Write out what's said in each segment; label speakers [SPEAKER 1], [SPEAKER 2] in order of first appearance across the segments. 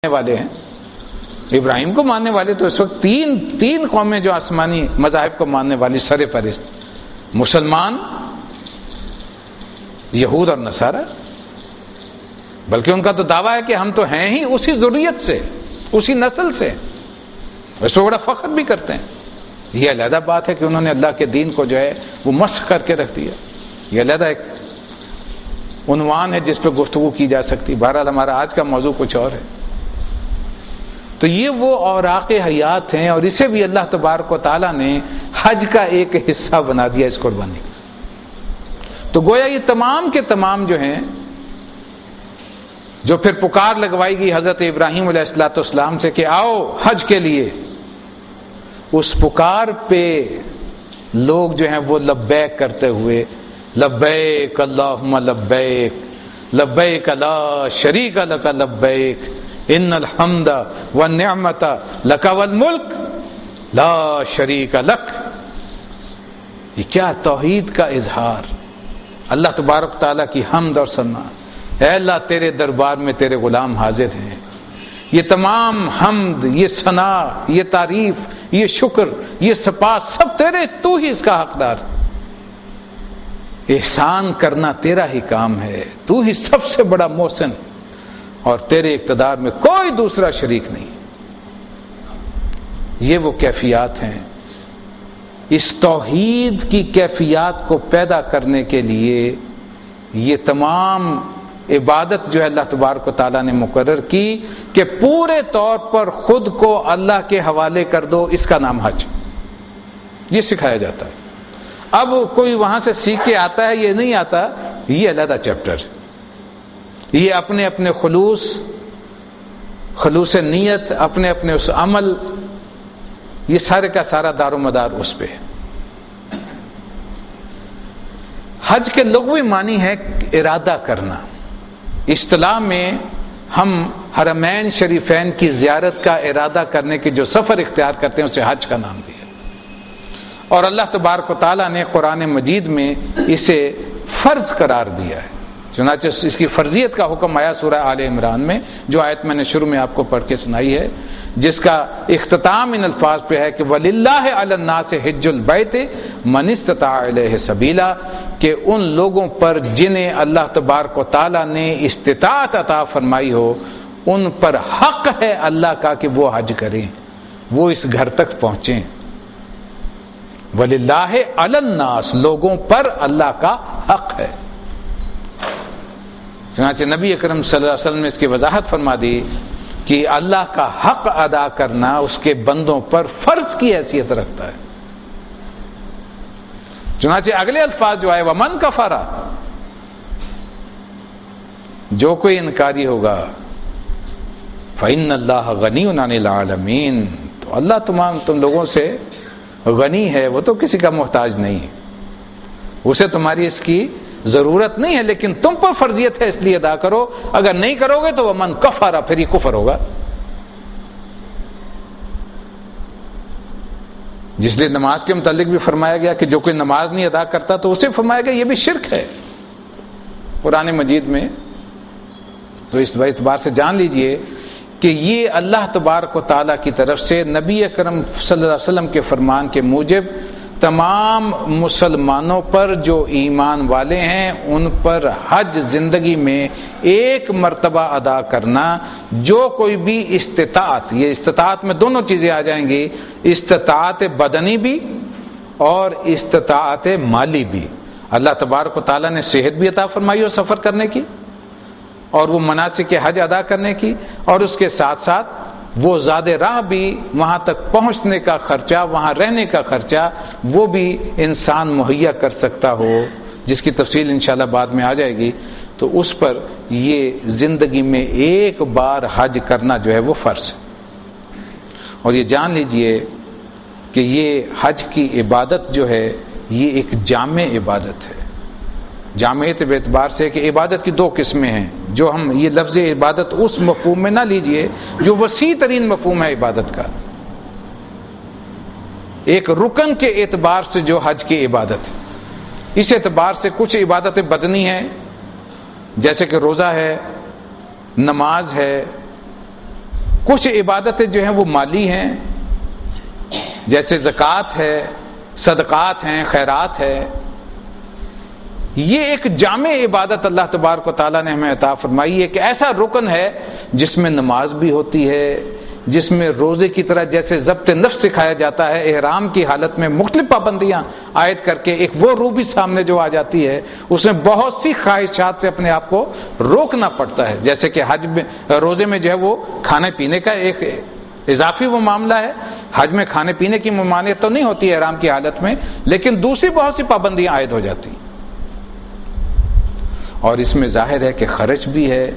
[SPEAKER 1] والے ہیں، ابراہیم کو ماننے والے تو اس وقت تین قومیں جو آسمانی مذاہب کو ماننے والی سر فہرست، مسلمان، یہود اور نصارہ، بلکہ ان کا تو دعویٰ ہے کہ ہم تو ہیں ہی اسی ذریت سے، اسی نسل سے، اس پہ بڑا فخر بھی کرتے ہیں۔ یہ علیحدہ بات ہے کہ انہوں نے اللہ کے دین کو جو ہے وہ مسخ کر کے رکھ دیا، یہ علیحدہ ایک عنوان ہے جس پہ گفتگو کی جا سکتی۔ بہرحال ہمارا آج کا موضوع کچھ اور ہے۔ تو یہ وہ اوراق حیات ہیں، اور اسے بھی اللہ تبارک و تعالیٰ نے حج کا ایک حصہ بنا دیا اس قربانی کا۔ تو گویا یہ تمام کے تمام جو ہیں، جو پھر پکار لگوائی گئی حضرت ابراہیم علیہ السلام سے کہ آؤ حج کے لیے، اس پکار پہ لوگ جو ہیں وہ لبیک کرتے ہوئے، لبیک اللہم لبیک لبیک لا شریک لک لبیک ان الحمد والنعمت لک والملک لا شریک لک۔ یہ کیا توحید کا اظہار، اللہ تبارک تعالیٰ کی حمد اور ثنا۔ اے اللہ تیرے دربار میں تیرے غلام حاضر ہیں، یہ تمام حمد، یہ ثنا، یہ تعریف، یہ شکر، یہ سپاس سب تیرے، تو ہی اس کا حقدار۔ احسان کرنا تیرا ہی کام ہے، تو ہی سب سے بڑا محسن، اور تیرے اقتدار میں کوئی دوسرا شریک نہیں۔ یہ وہ کیفیات ہیں۔ اس توحید کی کیفیات کو پیدا کرنے کے لیے یہ تمام عبادت جو ہے اللہ تبارک و تعالیٰ نے مقرر کی کہ پورے طور پر خود کو اللہ کے حوالے کر دو، اس کا نام حج، یہ سکھایا جاتا ہے۔ اب کوئی وہاں سے سیکھ کے آتا ہے، یہ نہیں آتا، یہ علیحدہ چیپٹر ہے۔ یہ اپنے اپنے خلوص نیت، اپنے اپنے اس عمل، یہ سارے کا سارا دار و مدار اس پہ ہے۔ حج کے لغوی معنی ہے ارادہ کرنا۔ اصطلاح میں ہم حرمین شریفین کی زیارت کا ارادہ کرنے کے جو سفر اختیار کرتے ہیں اسے حج کا نام دیا، اور اللہ تبارک و تعالیٰ نے قرآن مجید میں اسے فرض قرار دیا ہے۔ چنانچہ اس کی فرضیت کا حکم آیا سورہ آل عمران میں، جو آیت میں نے شروع میں آپ کو پڑھ کے سنائی ہے، جس کا اختتام ان الفاظ پہ ہے کہ وَلِلَّهِ عَلَى النَّاسِ حِجُّ الْبَيْتِ مَنِ اسْتَطَاعَ إِلَيْهِ سَبِيلًا، کہ ان لوگوں پر جنہیں اللہ تبارک و تعالیٰ نے استطاعت عطا فرمائی ہو، ان پر حق ہے اللہ کا کہ وہ حج کریں، وہ اس گھر تک پہنچیں۔ وَلِلَّهِ عَلَى النَّاسِ، لوگوں پر اللہ کا حق ہے۔ چنانچہ نبی اکرم صلی اللہ علیہ وسلم نے اس کی وضاحت فرما دی کہ اللہ کا حق ادا کرنا اس کے بندوں پر فرض کی حیثیت رکھتا ہے۔ چنانچہ اگلے الفاظ جو آئے وَمَنْ كَفَرَ، جو کوئی انکاری ہوگا فَإِنَّ اللَّهَ غَنِيٌّ عَنِ الْعَالَمِينَ، تو اللہ تم لوگوں سے غنی ہے، وہ تو کسی کا محتاج نہیں ہے، اسے تمہاری اس کی ضرورت نہیں ہے، لیکن تم پر فرضیت ہے اس لیے ادا کرو، اگر نہیں کرو گے تو وَمَنْ كَفَرَ، پھر یہ کفر ہوگا۔ جس لیے نماز کے متعلق بھی فرمایا گیا کہ جو کوئی نماز نہیں ادا کرتا تو اسے فرمایا گیا یہ بھی شرک ہے قرآن مجید میں۔ تو اس اعتبار سے جان لیجئے کہ یہ اللہ تبارک و تعالیٰ کی طرف سے نبی اکرم صلی اللہ علیہ وسلم کے فرمان کے موجب تمام مسلمانوں پر جو ایمان والے ہیں ان پر حج زندگی میں ایک مرتبہ ادا کرنا، جو کوئی بھی استطاعت، یہ استطاعت میں دونوں چیزیں آ جائیں گی، استطاعت بدنی بھی اور استطاعت مالی بھی۔ اللہ تبارک و تعالیٰ نے صحت بھی عطا فرمائی ہو سفر کرنے کی، اور وہ مناسک حج ادا کرنے کی، اور اس کے ساتھ ساتھ وہ زاد راہ بھی، وہاں تک پہنچنے کا خرچہ، وہاں رہنے کا خرچہ، وہ بھی انسان مہیا کر سکتا ہو، جس کی تفصیل انشاءاللہ بعد میں آ جائے گی۔ تو اس پر یہ زندگی میں ایک بار حج کرنا جو ہے وہ فرض ہے۔ اور یہ جان لیجئے کہ یہ حج کی عبادت جو ہے یہ ایک جامع عبادت ہے۔ جامعیت کے اعتبار سے کہ عبادت کی دو قسمیں ہیں، جو ہم یہ لفظ عبادت اس مفہوم میں نہ لیجئے جو وسیع ترین مفہوم ہے عبادت کا، ایک رکن کے اعتبار سے جو حج کی عبادت ہے، اس اعتبار سے کچھ عبادتیں بدنی ہیں، جیسے کہ روزہ ہے، نماز ہے، کچھ عبادتیں جو ہیں وہ مالی ہیں، جیسے زکوٰۃ ہے، صدقات ہیں، خیرات ہے. یہ ایک جامع عبادت اللہ تبارک و تعالیٰ نے ہمیں عطا فرمائی ہے کہ ایسا رکن ہے جس میں نماز بھی ہوتی ہے، جس میں روزے کی طرح جیسے ضبط نفس سکھایا جاتا ہے، احرام کی حالت میں مختلف پابندیاں عائد کر کے ایک وہ روح بھی سامنے جو آ جاتی ہے، اس میں بہت سی خواہشات سے اپنے آپ کو روکنا پڑتا ہے. جیسے کہ حج میں، روزے میں جو ہے وہ کھانے پینے کا ایک اضافی وہ معاملہ ہے. حج میں کھانے پینے کی ممانعت تو نہیں ہوتی احرام کی حالت میں، لیکن دوسری بہت سی پابندیاں عائد ہو جاتی ہیں. اور اس میں ظاہر ہے کہ خرچ بھی ہے،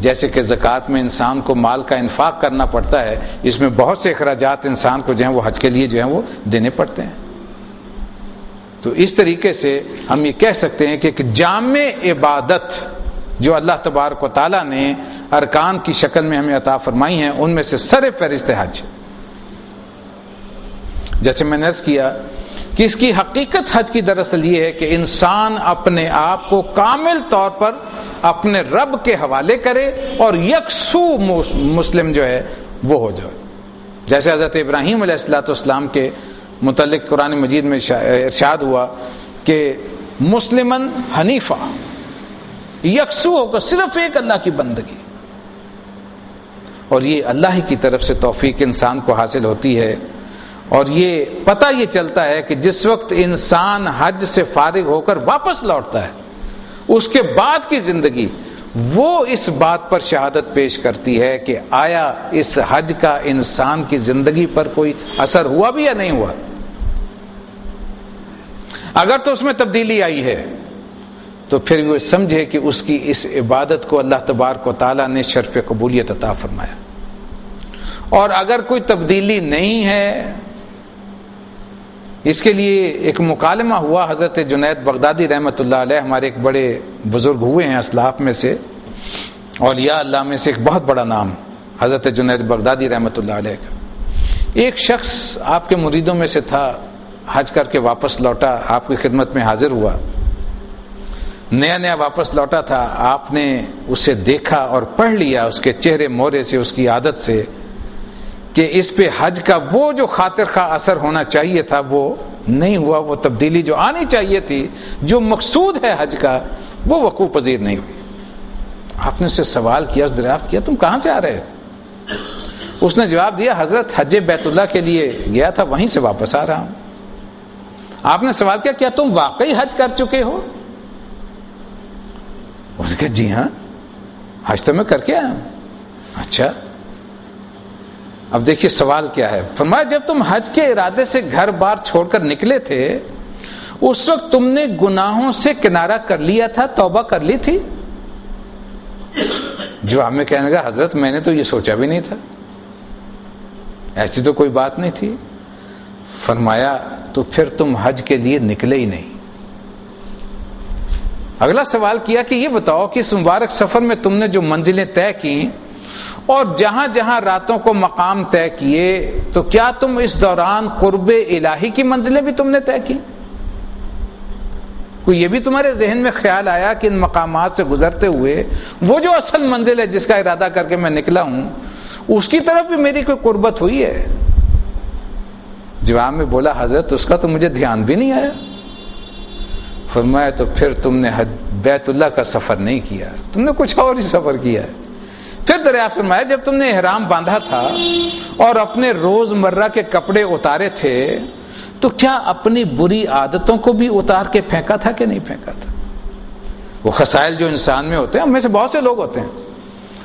[SPEAKER 1] جیسے کہ زکوٰۃ میں انسان کو مال کا انفاق کرنا پڑتا ہے، اس میں بہت سے اخراجات انسان کو جو ہیں وہ حج کے لیے جو ہیں وہ دینے پڑتے ہیں. تو اس طریقے سے ہم یہ کہہ سکتے ہیں کہ ایک جامع عبادت جو اللہ تبارک و تعالیٰ نے ارکان کی شکل میں ہمیں عطا فرمائی ہیں، ان میں سے سر فہرست حج. جیسے میں نے عرض کیا کہ اس کی حقیقت حج کی دراصل یہ ہے کہ انسان اپنے آپ کو کامل طور پر اپنے رب کے حوالے کرے اور یکسو مسلم جو ہے وہ ہو جائے. جیسے حضرت ابراہیم علیہ السلام کے متعلق قرآن مجید میں ارشاد ہوا کہ مسلمن حنیفہ، یکسو ہو کر صرف ایک اللہ کی بندگی. اور یہ اللہ ہی کی طرف سے توفیق انسان کو حاصل ہوتی ہے. اور یہ پتہ یہ چلتا ہے کہ جس وقت انسان حج سے فارغ ہو کر واپس لوٹتا ہے، اس کے بعد کی زندگی وہ اس بات پر شہادت پیش کرتی ہے کہ آیا اس حج کا انسان کی زندگی پر کوئی اثر ہوا بھی یا نہیں ہوا. اگر تو اس میں تبدیلی آئی ہے تو پھر وہ سمجھے کہ اس کی اس عبادت کو اللہ تبارک و تعالیٰ نے شرف قبولیت عطا فرمایا. اور اگر کوئی تبدیلی نہیں ہے، اس کے لیے ایک مکالمہ ہوا. حضرت جنید بغدادی رحمۃ اللہ علیہ ہمارے ایک بڑے بزرگ ہوئے ہیں اسلاف میں سے، اولیاء اللہ میں سے ایک بہت بڑا نام حضرت جنید بغدادی رحمۃ اللہ علیہ کا. ایک شخص آپ کے مریدوں میں سے تھا، حج کر کے واپس لوٹا، آپ کی خدمت میں حاضر ہوا، نیا نیا واپس لوٹا تھا. آپ نے اسے دیکھا اور پڑھ لیا اس کے چہرے مورے سے، اس کی عادت سے، کہ اس پہ حج کا وہ جو خاطر خواہ اثر ہونا چاہیے تھا وہ نہیں ہوا. وہ تبدیلی جو آنی چاہیے تھی، جو مقصود ہے حج کا، وہ وقوع پذیر نہیں ہوئی. آپ نے اسے سوال کیا، دریافت کیا تم کہاں سے آ رہے ہو؟ اس نے جواب دیا حضرت حج بیت اللہ کے لیے گیا تھا، وہیں سے واپس آ رہا ہوں. آپ نے سوال کیا کیا تم واقعی حج کر چکے ہو؟ اس نے کہا جی ہاں، حج تو میں کر کے آیا ہوں. اچھا، اب دیکھیے سوال کیا ہے. فرمایا جب تم حج کے ارادے سے گھر بار چھوڑ کر نکلے تھے، اس وقت تم نے گناہوں سے کنارہ کر لیا تھا، توبہ کر لی تھی؟ جواب میں کہنے لگا حضرت میں نے تو یہ سوچا بھی نہیں تھا، ایسی تو کوئی بات نہیں تھی. فرمایا تو پھر تم حج کے لیے نکلے ہی نہیں. اگلا سوال کیا کہ یہ بتاؤ کہ اس مبارک سفر میں تم نے جو منزلیں طے کی اور جہاں جہاں راتوں کو مقام طے کیے، تو کیا تم اس دوران قرب الہی کی منزلیں بھی تم نے طے کی؟ کوئی یہ بھی تمہارے ذہن میں خیال آیا کہ ان مقامات سے گزرتے ہوئے وہ جو اصل منزل ہے جس کا ارادہ کر کے میں نکلا ہوں، اس کی طرف بھی میری کوئی قربت ہوئی ہے؟ جواب میں بولا حضرت اس کا تو مجھے دھیان بھی نہیں آیا. فرمایا تو پھر تم نے بیت اللہ کا سفر نہیں کیا، تم نے کچھ اور ہی سفر کیا ہے. پھر دریافت فرمایا جب تم نے احرام باندھا تھا اور اپنے روز مرہ کے کپڑے اتارے تھے، تو کیا اپنی بری عادتوں کو بھی اتار کے پھینکا تھا کہ نہیں پھینکا تھا؟ وہ خصائل جو انسان میں ہوتے ہیں، ہم میں سے بہت سے لوگ ہوتے ہیں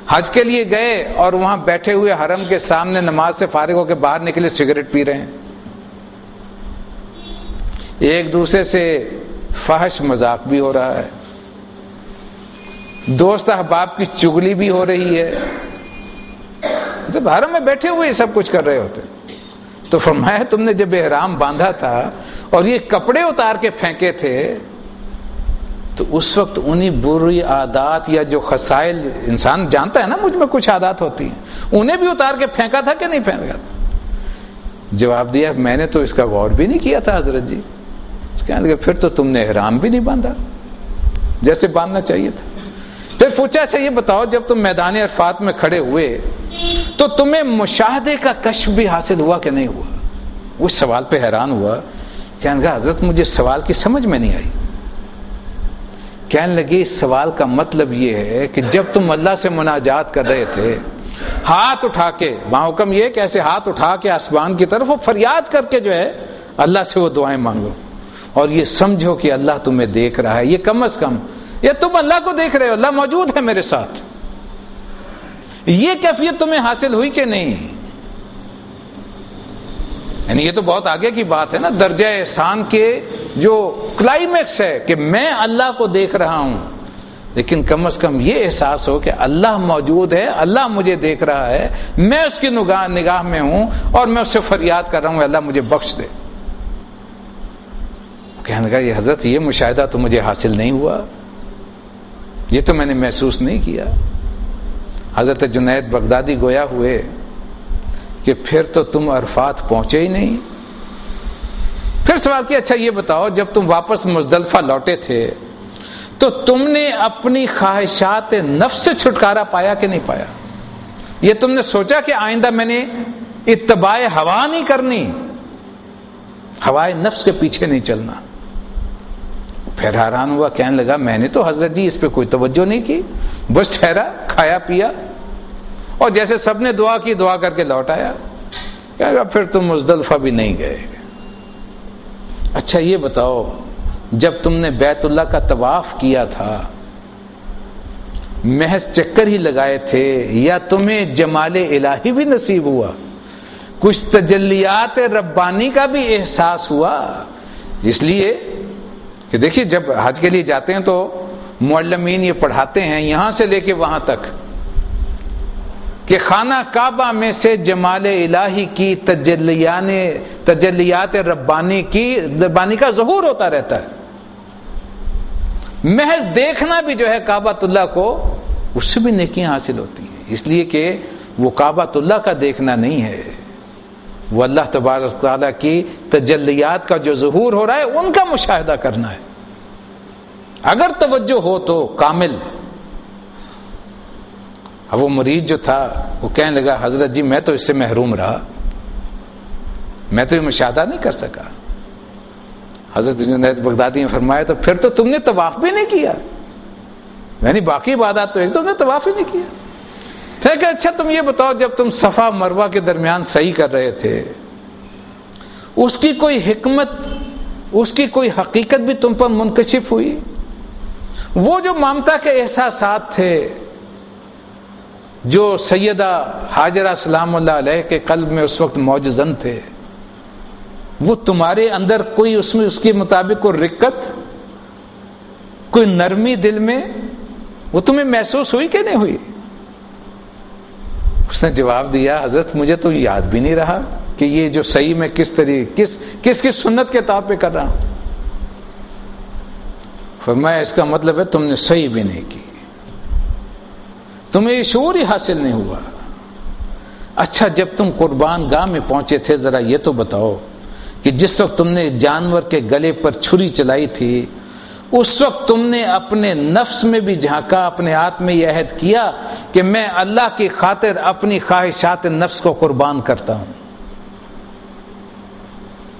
[SPEAKER 1] حج کے لیے گئے اور وہاں بیٹھے ہوئے حرم کے سامنے نماز سے فارغ ہو کے باہر نکلے سگریٹ پی رہے ہیں، ایک دوسرے سے فحش مذاق بھی ہو رہا ہے، دوست احباب کی چغلی بھی ہو رہی ہے. جب حرم میں بیٹھے ہوئے یہ سب کچھ کر رہے ہوتے. تو فرمایا تم نے جب احرام باندھا تھا اور یہ کپڑے اتار کے پھینکے تھے، تو اس وقت انہی بری عادات یا جو خصائل انسان جانتا ہے نا مجھ میں کچھ عادات ہوتی ہیں، انہیں بھی اتار کے پھینکا تھا کہ نہیں پھینکا تھا؟ جواب دیا میں نے تو اس کا غور بھی نہیں کیا تھا حضرت جی. کہنے لگے پھر تو تم نے احرام بھی نہیں باندھا جیسے باندھنا چاہیے تھا. پھر پوچھا اچھا یہ بتاؤ جب تم میدان عرفات میں کھڑے ہوئے تو تمہیں مشاہدے کا کشف بھی حاصل ہوا کہ نہیں ہوا؟ وہ سوال پہ حیران ہوا. کہنے لگا حضرت مجھے سوال کی سمجھ میں نہیں آئی. کہنے لگے اس سوال کا مطلب یہ ہے کہ جب تم اللہ سے مناجات کر رہے تھے ہاتھ اٹھا کے، وہاں حکم یہ کہ ایسے ہاتھ اٹھا کے آسمان کی طرف وہ فریاد کر کے جو ہے اللہ سے وہ دعائیں مانگو، اور یہ سمجھو کہ اللہ تمہیں دیکھ رہا ہے. یہ کم از کم یہ تم اللہ کو دیکھ رہے ہو، اللہ موجود ہے میرے ساتھ. یہ کیفیت تمہیں حاصل ہوئی کہ نہیں؟ یعنی یہ تو بہت آگے کی بات ہے نا. درجہ احسان کے جو کلائمیکس ہے کہ میں اللہ کو دیکھ رہا ہوں، لیکن کم از کم یہ احساس ہو کہ اللہ موجود ہے، اللہ مجھے دیکھ رہا ہے، میں اس کی نگاہ میں ہوں اور میں اس سے فریاد کر رہا ہوں اللہ مجھے بخش دے. کہنے لگا یہ حضرت یہ مشاہدہ تو مجھے حاصل نہیں ہوا، یہ تو میں نے محسوس نہیں کیا. حضرت جنید بغدادی گویا ہوئے کہ پھر تو تم عرفات پہنچے ہی نہیں. پھر سوال کیا اچھا یہ بتاؤ جب تم واپس مزدلفہ لوٹے تھے تو تم نے اپنی خواہشات نفس سے چھٹکارا پایا کہ نہیں پایا؟ یہ تم نے سوچا کہ آئندہ میں نے اتباع ہوا نہیں کرنی، ہوائے نفس کے پیچھے نہیں چلنا؟ پھر حیران ہوا، کہنے لگا میں نے تو حضرت جی اس پہ کوئی توجہ نہیں کی، بس ٹھہرا، کھایا پیا اور جیسے سب نے دعا کی دعا کر کے لوٹ آیا. کہا گا پھر تم مزدلفہ بھی نہیں گئے. اچھا یہ بتاؤ جب تم نے بیت اللہ کا طواف کیا تھا محض چکر ہی لگائے تھے یا تمہیں جمال الہی بھی نصیب ہوا، کچھ تجلیات ربانی کا بھی احساس ہوا؟ اس لیے کہ دیکھیے جب حج کے لیے جاتے ہیں تو معلمین یہ پڑھاتے ہیں یہاں سے لے کے وہاں تک کہ خانہ کعبہ میں سے جمال الہی کی تجلیات ربانی کا ظہور ہوتا رہتا ہے. محض دیکھنا بھی جو ہے کعبۃ اللہ کو، اس سے بھی نیکیاں حاصل ہوتی ہیں. اس لیے کہ وہ کعبۃ اللہ کا دیکھنا نہیں ہے، وہ اللہ تبارک تعالیٰ کی تجلیات کا جو ظہور ہو رہا ہے ان کا مشاہدہ کرنا ہے. اگر توجہ ہو تو کامل. اب وہ مریض جو تھا وہ کہنے لگا حضرت جی میں تو اس سے محروم رہا، میں تو یہ مشاہدہ نہیں کر سکا. حضرت جنید بغدادی نے فرمایا تو پھر تو تم نے طواف بھی نہیں کیا، یعنی باقی عبادات تو ایک تم نے طواف ہی نہیں کیا. پھر کہ اچھا تم یہ بتاؤ جب تم صفا مروہ کے درمیان صحیح کر رہے تھے اس کی کوئی حکمت، اس کی کوئی حقیقت بھی تم پر منکشف ہوئی؟ وہ جو ممتا کے احساسات تھے جو سیدہ ہاجرہ سلام اللہ علیہ کے قلب میں اس وقت موجزن تھے، وہ تمہارے اندر کوئی اس میں اس کے مطابق کوئی رقت، کوئی نرمی دل میں وہ تمہیں محسوس ہوئی کہ نہیں ہوئی؟ اس نے جواب دیا حضرت مجھے تو یاد بھی نہیں رہا کہ یہ جو صحیح میں کس طریقے کس کی سنت کے طور پہ کر رہا ہوں. فرمایا اس کا مطلب ہے تم نے صحیح بھی نہیں کی، تمہیں یہ شعور ہی حاصل نہیں ہوا. اچھا جب تم قربان گاہ میں پہنچے تھے ذرا یہ تو بتاؤ کہ جس وقت تم نے جانور کے گلے پر چھری چلائی تھی اس وقت تم نے اپنے نفس میں بھی جھانکا، اپنے ہاتھ میں یہ عہد کیا کہ میں اللہ کی خاطر اپنی خواہشات نفس کو قربان کرتا ہوں،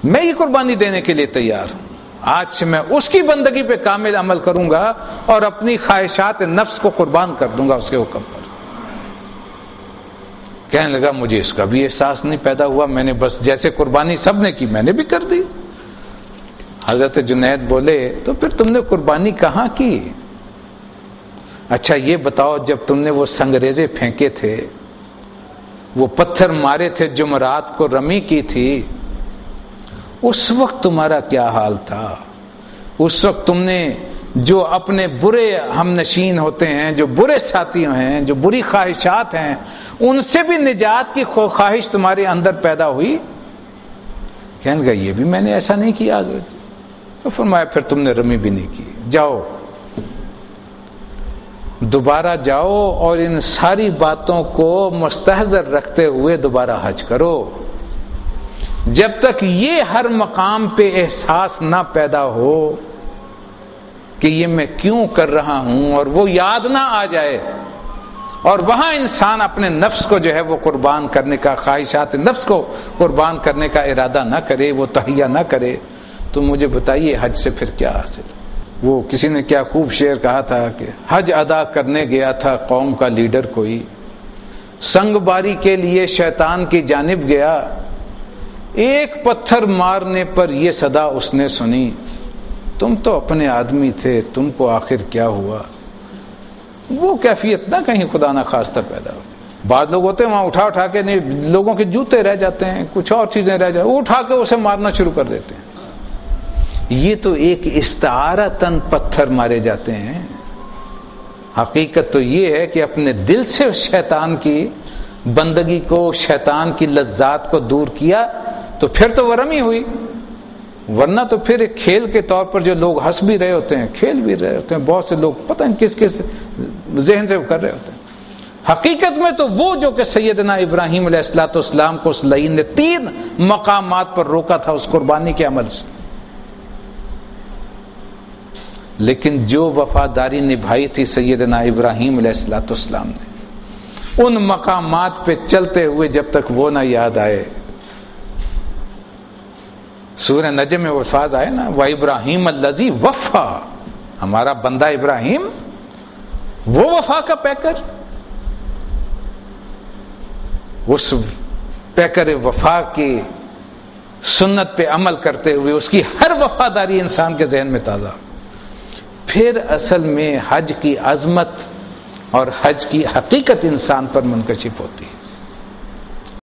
[SPEAKER 1] میں یہ قربانی دینے کے لیے تیار ہوں، آج سے میں اس کی بندگی پہ کامل عمل کروں گا اور اپنی خواہشات نفس کو قربان کر دوں گا اس کے حکم پر. کہنے لگا مجھے اس کا بھی احساس نہیں پیدا ہوا، میں نے بس جیسے قربانی سب نے کی میں نے بھی کر دی. حضرت جنید بولے تو پھر تم نے قربانی کہاں کی؟ اچھا یہ بتاؤ جب تم نے وہ سنگریزے پھینکے تھے، وہ پتھر مارے تھے، جمعرات کو رمی کی تھی، اس وقت تمہارا کیا حال تھا؟ اس وقت تم نے جو اپنے برے ہم نشین ہوتے ہیں، جو برے ساتھی ہیں، جو بری خواہشات ہیں، ان سے بھی نجات کی خواہش تمہارے اندر پیدا ہوئی؟ کہنے لگا یہ بھی میں نے ایسا نہیں کیا حضرت. تو فرمایا پھر تم نے رمی بھی نہیں کی، جاؤ دوبارہ جاؤ اور ان ساری باتوں کو مستحضر رکھتے ہوئے دوبارہ حج کرو. جب تک یہ ہر مقام پہ احساس نہ پیدا ہو کہ یہ میں کیوں کر رہا ہوں اور وہ یاد نہ آ جائے، اور وہاں انسان اپنے نفس کو جو ہے وہ قربان کرنے کا، خواہشات نفس کو قربان کرنے کا ارادہ نہ کرے، وہ تہیہ نہ کرے، تو مجھے بتائیے حج سے پھر کیا حاصل؟ وہ کسی نے کیا خوب شعر کہا تھا کہ حج ادا کرنے گیا تھا قوم کا لیڈر کوئی، سنگ باری کے لیے شیطان کی جانب گیا، ایک پتھر مارنے پر یہ صدا اس نے سنی، تم تو اپنے آدمی تھے، تم کو آخر کیا ہوا؟ وہ کیفیت نہ کہیں خدا نہ خواستہ پیدا ہوتی۔ بعض لوگ ہوتے ہیں وہاں اٹھا کے نہیں، لوگوں کے جوتے رہ جاتے ہیں، کچھ اور چیزیں رہ جاتی ہیں، اٹھا کے اسے مارنا شروع کر دیتے ہیں۔ یہ تو ایک استعارتاً پتھر مارے جاتے ہیں، حقیقت تو یہ ہے کہ اپنے دل سے شیطان کی بندگی کو، شیطان کی لذات کو دور کیا تو پھر تو وہ رمی ہوئی، ورنہ تو پھر ایک کھیل کے طور پر جو لوگ ہنس بھی رہے ہوتے ہیں، کھیل بھی رہے ہوتے ہیں، بہت سے لوگ پتہ نہیں کس کس ذہن سے کر رہے ہوتے ہیں، حقیقت میں تو وہ جو کہ سیدنا ابراہیم علیہ السلام کو اس لعین نے 3 مقامات پر روکا تھا اس قربانی کے عمل سے، لیکن جو وفاداری نبھائی تھی سیدنا ابراہیم علیہ السلام نے، ان مقامات پہ چلتے ہوئے جب تک وہ نہ یاد آئے، سورہ نجم میں وہ الفاظ آئے نا، وَإِبْرَاهِيمَ الَّذِي وَفَّى، ہمارا بندہ ابراہیم وہ وفا کا پیکر، اس پیکر وفا کی سنت پہ عمل کرتے ہوئے اس کی ہر وفاداری انسان کے ذہن میں تازہ، پھر اصل میں حج کی عظمت اور حج کی حقیقت انسان پر منکشف ہوتی ہے۔